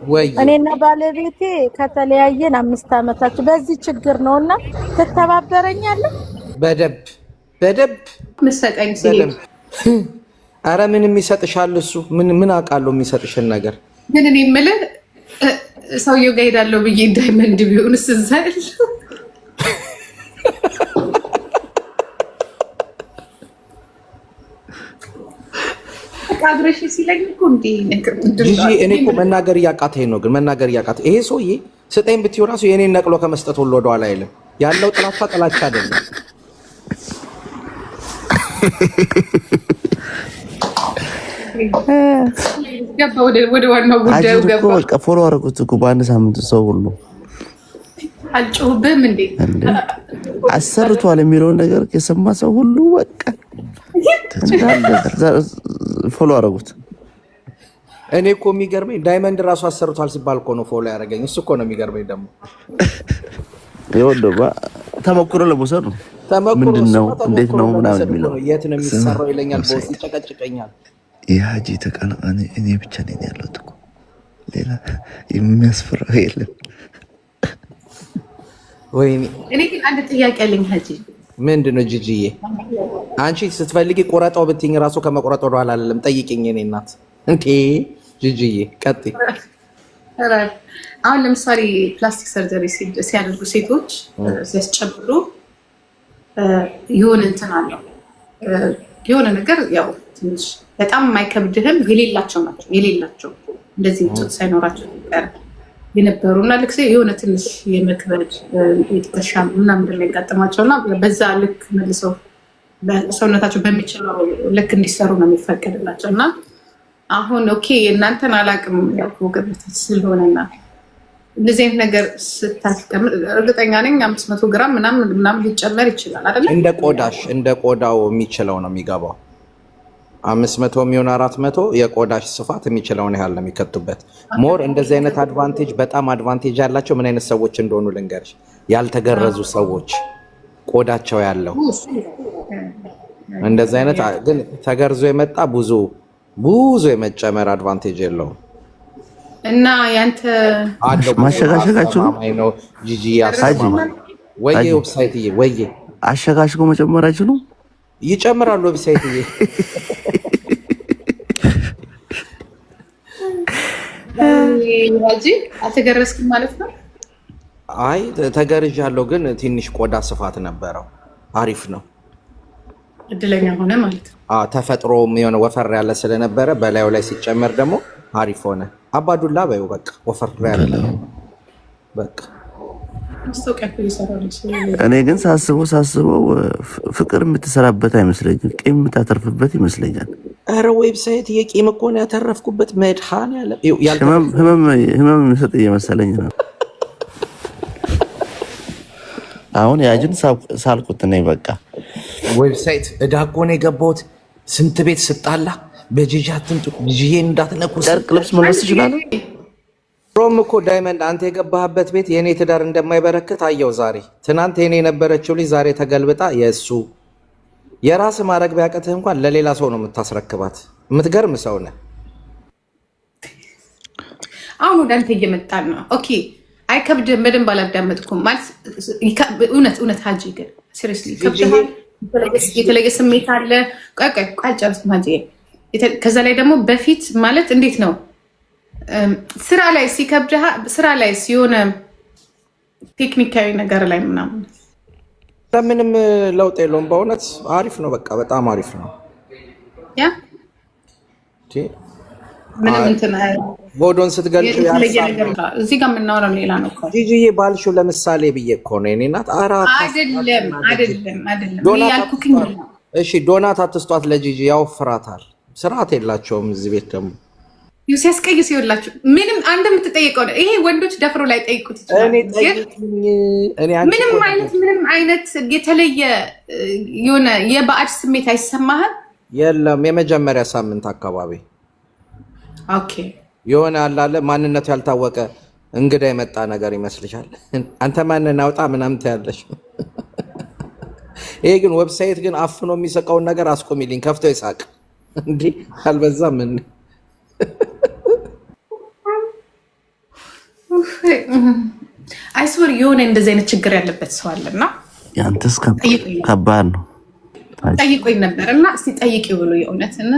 ወይ እኔና ባለቤቴ ከተለያየን 5 ዓመታችን በዚህ ችግር ነውና ትተባበረኛለህ? በደብ በደብ መሰቀኝ ሲሄድ አረ ምንም ይሰጥሻል እሱ ምን አውቃለሁ የሚሰጥሽን ነገር ግን እኔ የምልህ ሰውየው ጋር ሄዳለሁ ብዬ ዳይመንድ ቢሆንስ እዛ ያለው አብረሽ ሲለኝ እኮ እንዴ እኔ እኮ መናገር እያቃተኝ ነው። ግን መናገር እያቃተኝ ይሄ ሰውዬ ስጠኝ ብትይው እራሱ የኔን ነቅሎ ከመስጠት ሁሉ ወደኋላ አይልም። ያለው ጥላቻ አይደለም። ወደ ዋናው ጉዳዩ ገባ። ፎሎ አደረጉት እኮ በአንድ ሳምንት ሰው ሁሉ አልጮህብህም እንዴ አሰርቷል የሚለውን ነገር የሰማ ሰው ሁሉ በቃ ፎሎ አደረጉት። እኔ እኮ የሚገርመኝ ዳይመንድ ራሱ አሰርቷል ሲባል እኮ ነው ፎሎ ያደረገኝ። እሱ እኮ ነው የሚገርመኝ። ደግሞ ይወደባ ተሞክሮ ለመውሰድ ነው። ምንድን ነው እንዴት ነው ምናምን የሚለው የት ነው የሚሰራው ይለኛል። ቦስ ይጨቀጭቀኛል። የሀጂ ተቀናቃኒ እኔ ብቻ ነኝ ያለሁት እኮ ሌላ የሚያስፈራው የለም። ወይኔ እኔ ግን አንድ ጥያቄ አለኝ ሀጂ። ምንድን ነው ጂጂዬ? አንቺ ስትፈልጊ ቆረጠው ብትይኝ ራሱ ከመቆረጥ ወደ ኋላ አይደለም። ጠይቂኝ የኔ እናት። እንዴ ጂጂዬ ቀጥይ። አሁን ለምሳሌ ፕላስቲክ ሰርጀሪ ሲያደርጉ ሴቶች ሲያስጨብሩ የሆነ እንትን አለው የሆነ ነገር ያው ትንሽ በጣም የማይከብድህም የሌላቸው ናቸው የሌላቸው እንደዚህ ጡት ሳይኖራቸው የነበሩ እና ልክ የሆነ ትንሽ የመክበድ የትከሻ ምናምን የሚያጋጥማቸው እና በዛ ልክ መልሰው ሰውነታቸው በሚችለው ልክ እንዲሰሩ ነው የሚፈቀድላቸው። እና አሁን ኦኬ እናንተን አላቅም ያውገበታች ስለሆነና እንደዚህ አይነት ነገር ስታስቀምጥ እርግጠኛ ነኝ 500 ግራም ምናምን ሊጨመር ይችላል አይደል? እንደ ቆዳው የሚችለው ነው የሚገባው። 500 የሚሆን 400 የቆዳሽ ስፋት የሚችለውን ያህል ነው የሚከቱበት። ሞር እንደዚህ አይነት አድቫንቴጅ በጣም አድቫንቴጅ ያላቸው ምን አይነት ሰዎች እንደሆኑ ልንገርሽ። ያልተገረዙ ሰዎች ቆዳቸው ያለው እንደዚህ አይነት ግን ተገርዞ የመጣ ብዙ የመጨመር አድቫንቴጅ የለውም። እና ያንተ ማሸጋሸጋችሁ ነው ጂጂ ያሳማኝ ወይ ዌብሳይት ወይ አሸጋሽጎ መጨመራችሁ ነው ይጨምራሉ። ዌብሳይት ሀጂ አልተገረዝክም ማለት ነው? አይ ተገርዣለሁ፣ ግን ትንሽ ቆዳ ስፋት ነበረው። አሪፍ ነው። እድለኛ ሆነ ማለት ነው። ተፈጥሮ የሆነ ወፈር ያለ ስለነበረ በላዩ ላይ ሲጨመር ደግሞ አሪፍ ሆነ። አባዱላ በይው በቃ ወፈር ያለ በቃ። እኔ ግን ሳስበው ፍቅር የምትሰራበት አይመስለኝም፣ ቂም የምታተርፍበት ይመስለኛል። ኧረ ዌብሳይት የቂም እኮ ነው ያተረፍኩበት። መድኃኒዓለም ህመም የሚሰጥ እየመሰለኝ ነው። አሁን ያጅን ሳልኩት ነኝ በቃ። ዌብሳይት እዳ እኮ ነው የገባሁት። ስንት ቤት ስጣላ በጂጂ አትምጡ፣ ጂጂዬን እንዳትነኩ። ጨርቅ ልብስ መልበስ ይችላል። ሮም እኮ ዳይመንድ አንተ የገባህበት ቤት የኔ ትዳር እንደማይበረክት አየው ዛሬ። ትናንት የኔ የነበረችው ልጅ ዛሬ ተገልብጣ የእሱ የራስ ማድረግ ቢያቅትህ እንኳን ለሌላ ሰው ነው የምታስረክባት። የምትገርም ሰው ነህ። አሁን ወደ አንተ እየመጣን ነው። ኦኬ አይከብድም። በደንብ አላዳመጥኩም ማለት እውነት ሀጂ ግን ሲሪየስሊ ይከብድሃል። የተለየ ስሜት አለ። ቆይ አልጨረስኩም ሀጂ። ከዛ ላይ ደግሞ በፊት ማለት እንዴት ነው ስራ ላይ ሲከብድህ፣ ስራ ላይ ሲሆነ ቴክኒካዊ ነገር ላይ ምናምን ምንም ለውጥ የለውም። በእውነት አሪፍ ነው። በቃ በጣም አሪፍ ነው። ያ ምንም እንትን ቦዶን ስትገልጪ እዚህ ጋር የምናወራው ሌላ ነው እኮ ጂጂዬ ባልሽው ለምሳሌ ብዬ እኮ ነው የእኔ እናት። አይደለም ያልኩኝ። እሺ ዶናት አትስጧት ለጂጂ ያወፍራታል። ስርዓት የላቸውም እዚህ ቤት ደግሞ ሲያስቀይስ ይኸውላችሁ፣ ምንም አንድ የምትጠይቀው ነው ይሄ። ወንዶች ደፍሮ ላይ ጠይቁት ይችላል። ምንም አይነት የተለየ የሆነ የባዕድ ስሜት አይሰማህም? የለም። የመጀመሪያ ሳምንት አካባቢ ኦኬ የሆነ አላለ ማንነቱ ያልታወቀ እንግዳ የመጣ ነገር ይመስልሻል? አንተ ማንን አውጣ ምናምን ትያለሽ። ይሄ ግን ዌብሳይት ግን አፍኖ የሚሰቀውን ነገር አስቆሚልኝ። ከፍቶ ይሳቅ እንዲህ አልበዛም? ምን አይስወር የሆነ እንደዚህ አይነት ችግር ያለበት ሰው አለና ያንተስ ከባድ ነው። ጠይቆኝ ነበር እና እስቲ ጠይቂው ብሎ የእውነትን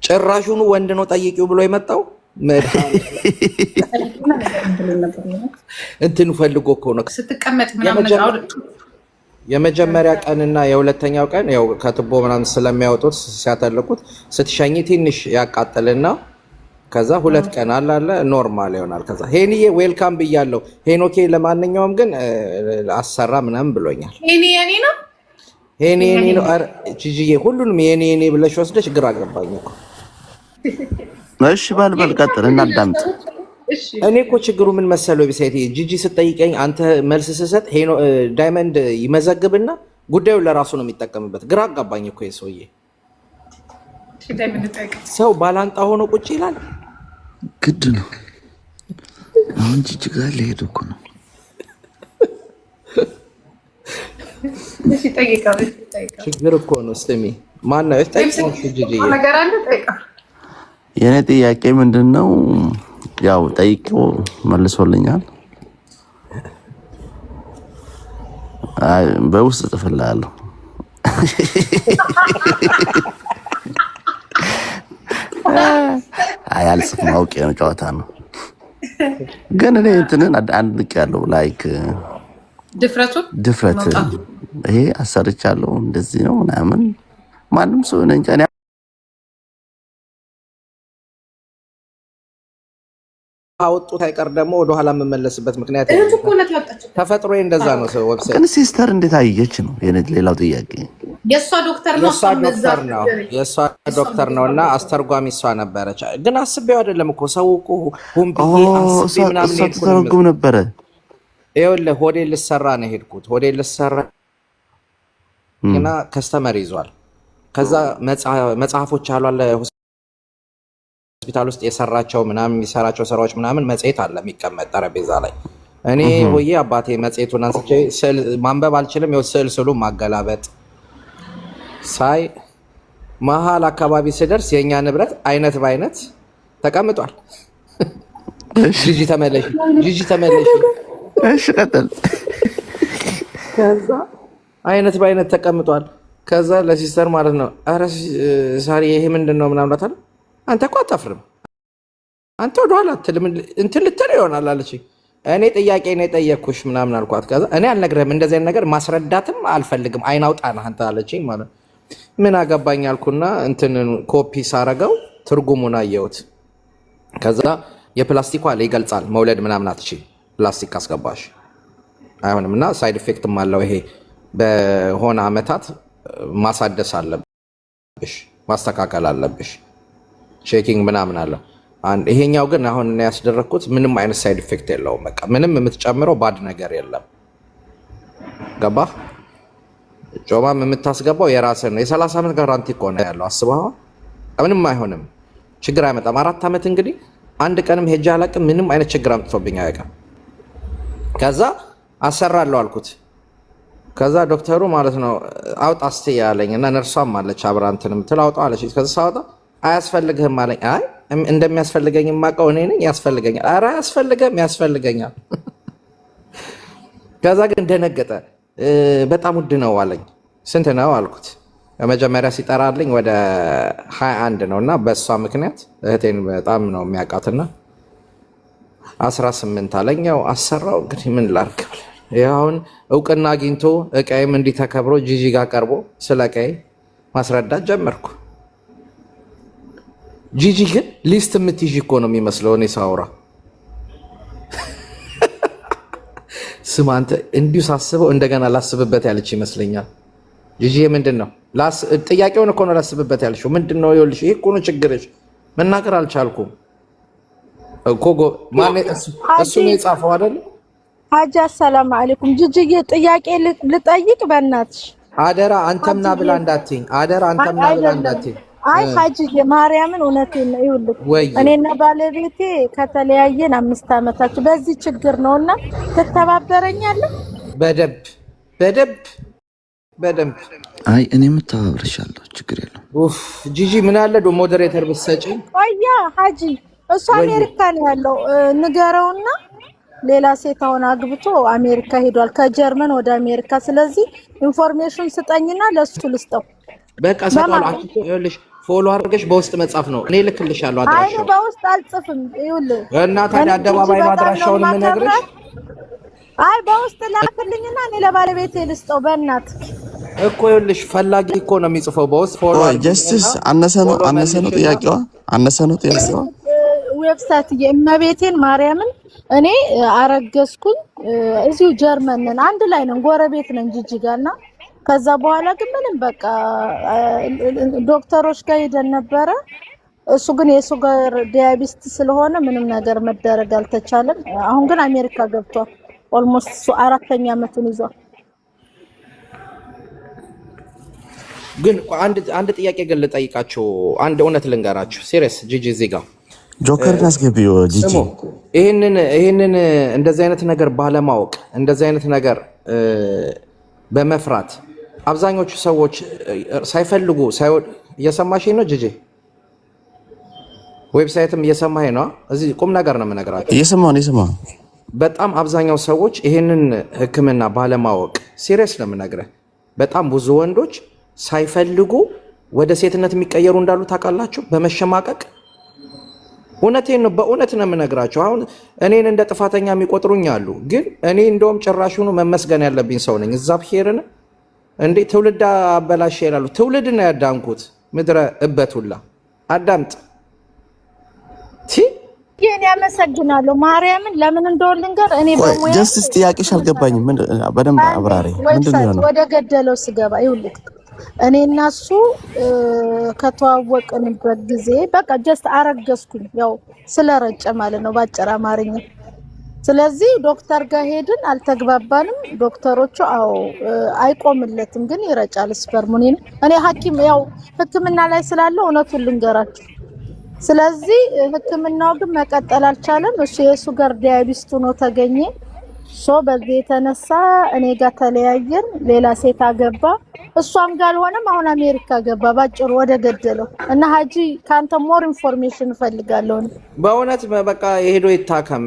ጭራሹኑ ወንድ ነው ጠይቂው ብሎ የመጣው እንትን ፈልጎ እኮ ነው። ስትቀመጥ ምናምን የመጀመሪያ ቀንና የሁለተኛው ቀን ያው ከትቦ ምናምን ስለሚያወጡት ሲያተልቁት ስትሸኝ ትንሽ ያቃጥልና ከዛ 2 ቀን አላለ ኖርማል ይሆናል። ከዛ ሄኒዬ ዌልካም ብያለሁ። ሄኖኬ ለማንኛውም ግን አሰራ ምናምን ብሎኛል። ሄኒ የኔ ነው ሄኒ የኔ ነው። አረ ጂጂዬ ሁሉንም የኔ የኔ ብለሽ ወስደሽ ግራ አገባኝ እኮ። እሺ ባልበል ቀጥል እናዳምጥ። እኔ እኮ ችግሩ ምን መሰለው ቢሳይት ጂጂ ስትጠይቀኝ አንተ መልስ ስሰጥ ዳይመንድ ይመዘግብና ጉዳዩን ለራሱ ነው የሚጠቀምበት። ግራ አጋባኝ እኮ የሰውዬ ሰው ባላንጣ ሆኖ ቁጭ ይላል። ግድ ነው አሁን ጂጂ ጋር ሊሄድ እኮ ነው። ችግር እኮ ነው። ስሚ ማነው ጠይቀው ጂጂ ነገር አለ ጠይቀው። የኔ ጥያቄ ምንድነው? ያው ጠይቄው መልሶልኛል። በውስጥ ጥፍላለሁ። አልጽፍም አውቄ ነው፣ ጨዋታ ነው። ግን እኔ እንትንን አንድቅ ያለው ላይክ ድፍረት ይሄ አሰርቻለሁ እንደዚህ ነው ምናምን ማንም ሰው እንጃ አወጡት አይቀር ደግሞ ወደኋላ የምመለስበት ምክንያት ተፈጥሮ እንደዛ ነው። ሰው ዌብሳይት ግን ሲስተር እንዴት አየች ነው ሌላው ጥያቄ። የሷ ዶክተር ነው እና አስተርጓሚ እሷ ነበረች። ግን አስቤው አይደለም እኮ ሰው እኮ ሁምብዬ አስቤ ምናምን ተተረጉም ነበረ። ይኸውልህ ሆዴል ልሰራ ነው ሄድኩት። ሆዴል ልሰራ እና ከስተመር ይዟል። ከዛ መጽሐፎች አሉ አለ ሆስፒታል ውስጥ የሰራቸው ምናምን የሚሰራቸው ስራዎች ምናምን መጽሔት አለ የሚቀመጥ ጠረጴዛ ላይ። እኔ ሆዬ አባቴ መጽሔቱን አንስቼ ማንበብ አልችልም። ይኸው ስዕል ስሉ ማገላበጥ ሳይ መሀል አካባቢ ስደርስ የእኛ ንብረት አይነት በአይነት ተቀምጧል። ጂጂ ተመለሽ፣ ጂጂ ተመለሽ። እሺ ቀጥል። ከዛ አይነት በአይነት ተቀምጧል። ከዛ ለሲስተር ማለት ነው ኧረ ሳሪ ይሄ ምንድን ነው ምናምን እላታለሁ። አንተ እኮ አታፍርም፣ አንተ ወደኋላ አትልም እንትን ልትል ይሆናል አለችኝ። እኔ ጥያቄ ነው የጠየቅኩሽ ምናምን አልኳት። ከዛ እኔ አልነግርህም እንደዚህ አይነት ነገር ማስረዳትም አልፈልግም አይን አውጣ ነህ አንተ አለችኝ ማለት ነው። ምን አገባኝ አልኩና እንትን ኮፒ ሳረገው ትርጉሙን አየሁት። ከዛ የፕላስቲኩ አለ ይገልጻል መውለድ ምናምን አትችይ ፕላስቲክ ካስገባሽ አይሆንም እና ሳይድ ኢፌክትም አለው። ይሄ በሆነ አመታት ማሳደስ አለብሽ ማስተካከል አለብሽ ቼኪንግ ምናምን አለው። ይሄኛው ግን አሁን እኔ ያስደረግኩት ምንም አይነት ሳይድ ኢፌክት የለውም። በቃ ምንም የምትጨምረው ባድ ነገር የለም። ገባህ? ጮማም የምታስገባው የራስህ ነው። የ30 ዓመት ጋራንቲ እኮ ነው ያለው። አስበኸዋል? ምንም አይሆንም፣ ችግር አይመጣም። 4 ዓመት እንግዲህ አንድ ቀንም ሄጄ አላውቅም። ምንም አይነት ችግር አምጥቶብኝ አያውቅም። ከዛ አሰራለሁ አልኩት። ከዛ ዶክተሩ ማለት ነው አውጣ እስቲ ያለኝ እና ነርሷም አለች አብራ እንትን የምትል አውጣ አለች። ከዛ ሳወጣ አያስፈልግህም አለኝ። አይ እንደሚያስፈልገኝ የማውቀው እኔ ነኝ። ያስፈልገኛል። ኧረ አያስፈልገም፣ ያስፈልገኛል። ከዛ ግን ደነገጠ። በጣም ውድ ነው አለኝ። ስንት ነው አልኩት። መጀመሪያ ሲጠራልኝ ወደ 21 ነው እና በእሷ ምክንያት እህቴን በጣም ነው የሚያውቃትና 18 አለኝ። ያው አሰራው። እንግዲህ ምን ላድርግ ብለህ አሁን እውቅና አግኝቶ እቃዬም እንዲህ ተከብሮ ጂጂ ጋር ቀርቦ ስለ እቃዬ ማስረዳት ጀመርኩ። ጂጂ ግን ሊስት የምትይዥ እኮ ነው የሚመስለው እኔ ሳውራ። ስማ አንተ እንዲሁ ሳስበው እንደገና ላስብበት ያለች ይመስለኛል። ጂጂ ምንድን ነው ጥያቄውን እኮ ነው ላስብበት ያለችው። ምንድን ነው ይኸውልሽ፣ ይሄ እኮ ነው ችግርሽ። መናገር አልቻልኩም እኮ እሱ ነው የጻፈው አይደል? ሀጂ አሰላሙ አለይኩም። ጂጂዬ ጥያቄ ልጠይቅ በእናትሽ አደራ። አንተምና ብላ እንዳትይኝ አደራ። አንተምና ብላ እንዳትይኝ። አይ ሀጂዬ ማርያምን እውነቴን ነው። ይኸውልህ እኔና ባለቤቴ ከተለያየን 5 ዓመታችን በዚህ ችግር ነውና ትተባበረኛለህ? በደንብ በደንብ በደንብ። አይ እኔ የምተባበርሻለሁ፣ ችግር የለም። ኡፍ ጂጂ ምን አለ ዶ ሞዴሬተር ብትሰጪኝ። ቆያ ሀጂ እሱ አሜሪካ ነው ያለው፣ ንገረውና ሌላ ሴት አሁን አግብቶ አሜሪካ ሄዷል፣ ከጀርመን ወደ አሜሪካ። ስለዚህ ኢንፎርሜሽን ስጠኝና ለሱ ልስጠው። በቃ ሰጣለሁ። አንቺ ይኸውልሽ ፎሎ አድርገሽ በውስጥ መጻፍ ነው። እኔ ልክልሻለሁ አድራሻው። አይ በውስጥ አልጽፍም። ይኸውልህ እና ታዲያ አደባባይ ነው አድራሻውን የምነግርሽ። አይ በውስጥ ላክልኝና እኔ ለባለቤቴ ልስጠው። በእናት እኮ ይኸውልሽ ፈላጊ እኮ ነው የሚጽፈው በውስጥ ፎሎ። ጀስቲስ አነሰ ነው ጥያቄዋ። ዌብሳይት የእመቤቴን ማርያምን እኔ አረገዝኩኝ እዚሁ ጀርመን ነን፣ አንድ ላይ ነን፣ ጎረቤት ነን ጅጅጋና። ከዛ በኋላ ግን ምንም በቃ ዶክተሮች ጋር ሄደን ነበረ። እሱ ግን የሱጋር ዲያቢስት ስለሆነ ምንም ነገር መደረግ አልተቻለም። አሁን ግን አሜሪካ ገብቷል። ኦልሞስት 4ኛ ዓመቱን ይዟል። ግን አንድ ጥያቄ ግን ልጠይቃችሁ፣ አንድ እውነት ልንገራችሁ። ሲሪየስ ጂጂ እዚህ ጋር ጆከር ናስገቢው ጂጂ ይሄንን እንደዚህ አይነት ነገር ባለማወቅ እንደዚህ አይነት ነገር በመፍራት አብዛኞቹ ሰዎች ሳይፈልጉ እየሰማሽ ነው ጂጂ? ዌብሳይትም እየሰማኝ ነው። እዚህ ቁም ነገር ነው የምነግራችሁ። እየሰማሁ በጣም አብዛኛው ሰዎች ይሄንን ሕክምና ባለማወቅ ሲሪየስ ነው የምነግርህ። በጣም ብዙ ወንዶች ሳይፈልጉ ወደ ሴትነት የሚቀየሩ እንዳሉ ታውቃላችሁ፣ በመሸማቀቅ። እውነቴን ነው፣ በእውነት ነው የምነግራቸው። አሁን እኔን እንደ ጥፋተኛ የሚቆጥሩኝ አሉ፣ ግን እኔ እንደውም ጭራሹኑ መመስገን ያለብኝ ሰው ነኝ። እግዚአብሔርን እንዴ ትውልድ አበላሽ ይላሉ። ትውልድ ነው ያዳንኩት። ምድረ እበት ሁላ አዳምጥ። ይሄን ያመሰግናለሁ ማርያምን። ለምን እንደሆነ ልንገር። እኔ በሙያ ጀስቲስ ጥያቄሽ አልገባኝም። በደንብ አብራሪ። ምንድነው ነው ወደ ገደለው ስገባ ይኸውልህ እኔ እና እሱ ከተዋወቅንበት ጊዜ በቃ ጀስት አረገዝኩኝ፣ ያው ስለረጨ ማለት ነው ባጭር አማርኛ። ስለዚህ ዶክተር ጋር ሄድን፣ አልተግባባንም። ዶክተሮቹ አይቆምለትም ግን ይረጫል ስፐርሙን። እኔ ሐኪም ያው ሕክምና ላይ ስላለው እውነቱን ልንገራችሁ። ስለዚህ ሕክምናው ግን መቀጠል አልቻለም። እሱ የሱጋር ዲያቢስት ሆኖ ተገኘ። በዚህ የተነሳ እኔ ጋር ተለያየን። ሌላ ሴት አገባ። እሷም ጋር አልሆነም። አሁን አሜሪካ ገባ። ባጭሩ ወደ ገደለው እና ሀጂ ካንተ ሞር ኢንፎርሜሽን እፈልጋለሁ። በእውነት በቃ የሄዶ ይታከም።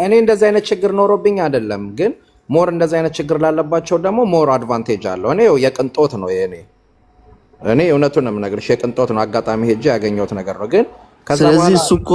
እኔ እንደዚህ አይነት ችግር ኖሮብኝ አይደለም፣ ግን ሞር እንደዚህ አይነት ችግር ላለባቸው ደግሞ ሞር አድቫንቴጅ አለው። እኔ የቅንጦት ነው እኔ እውነቱን ነው የምነግርሽ፣ የቅንጦት ነው። አጋጣሚ ሄጄ ያገኘሁት ነገር ነው። ግን ስለዚህ እሱ እኮ